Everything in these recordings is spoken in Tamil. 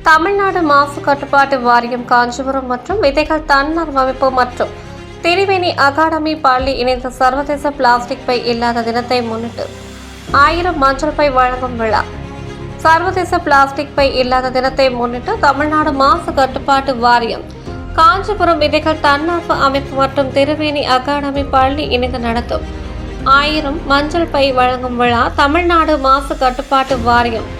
தமிழ்நாடு மாசு கட்டுப்பாட்டு வாரியம் காஞ்சிபுரம் மற்றும் விதைகள் தன்னார்வ அமைப்பு மற்றும் திரிவேணி அகாடமி பள்ளி இணைந்த சர்வதேச பிளாஸ்டிக் பை இல்லாத தினத்தை முன்னிட்டு 1000 மஞ்சள் பை வழங்கும் விழா. சர்வதேச பிளாஸ்டிக் பை இல்லாத தினத்தை முன்னிட்டு தமிழ்நாடு மாசு கட்டுப்பாட்டு வாரியம் காஞ்சிபுரம் விதைகள் தன்னார்வ அமைப்பு மற்றும் திரிவேணி அகாடமி பள்ளி இணைந்து நடத்தும் 1000 மஞ்சள் பை வழங்கும் விழா தமிழ்நாடு மாசு கட்டுப்பாட்டு வாரியம்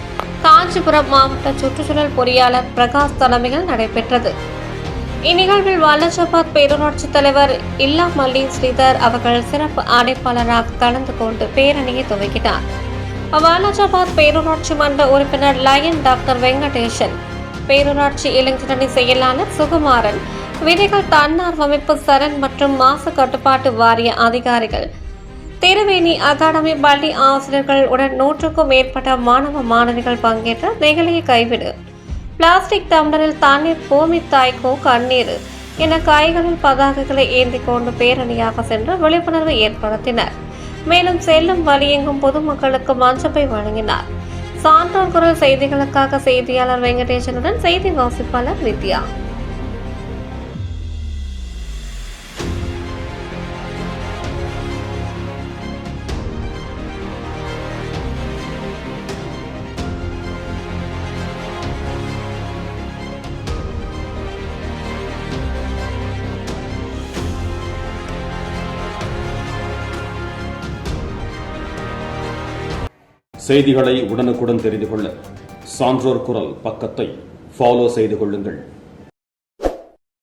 காஞ்சிபுரம் மாவட்ட சுற்றுச்சூழல் பொறியாளர் பிரகாஷ் தலைமையில் நடைபெற்றது. இந்நிகழ்வில் வாலாஜாபாத் பேரூராட்சி தலைவர் இல்லாமல்லி ஸ்ரீதர் அவர்கள் சிறப்பு அழைப்பாளராக கலந்து கொண்டு பேரணியை துவக்கினார். வாலாஜாபாத் பேரூராட்சி மன்ற உறுப்பினர் லயன் டாக்டர் வெங்கடேசன், பேரூராட்சி இளைஞரணி செயலாளர் சுகுமாரன், விதைகள் தன்னார்வ அமைப்பு சரண் மற்றும் மாசு கட்டுப்பாட்டு வாரிய அதிகாரிகள், திரிவேணி அகாடமி பள்ளி ஆசிரியர்கள் உடன் 100க்கும் மேற்பட்ட மாணவ மாணவிகள் பங்கேற்ற நெகிழியை கைவிடு, பிளாஸ்டிக் டம்ளரில் தண்ணீர், பூமி தாய்க்கோ கண்ணீர் என கைகளில் பதாகைகளை ஏந்தி கொண்டு பேரணியாக சென்று விழிப்புணர்வு ஏற்படுத்தினர். மேலும் செல்லும் வழியெங்கும் பொதுமக்களுக்கு மஞ்சப்பை வழங்கினார். சான்றோர் குரல் செய்திகளுக்காக செய்தியாளர் வெங்கடேசனுடன் செய்தி வாசிப்பாளர் வித்யா. செய்திகளை உடனுக்குடன் தெரிந்து கொள்ள சான்றோர் குரல் பக்கத்தை ஃபாலோ செய்து கொள்ளுங்கள்.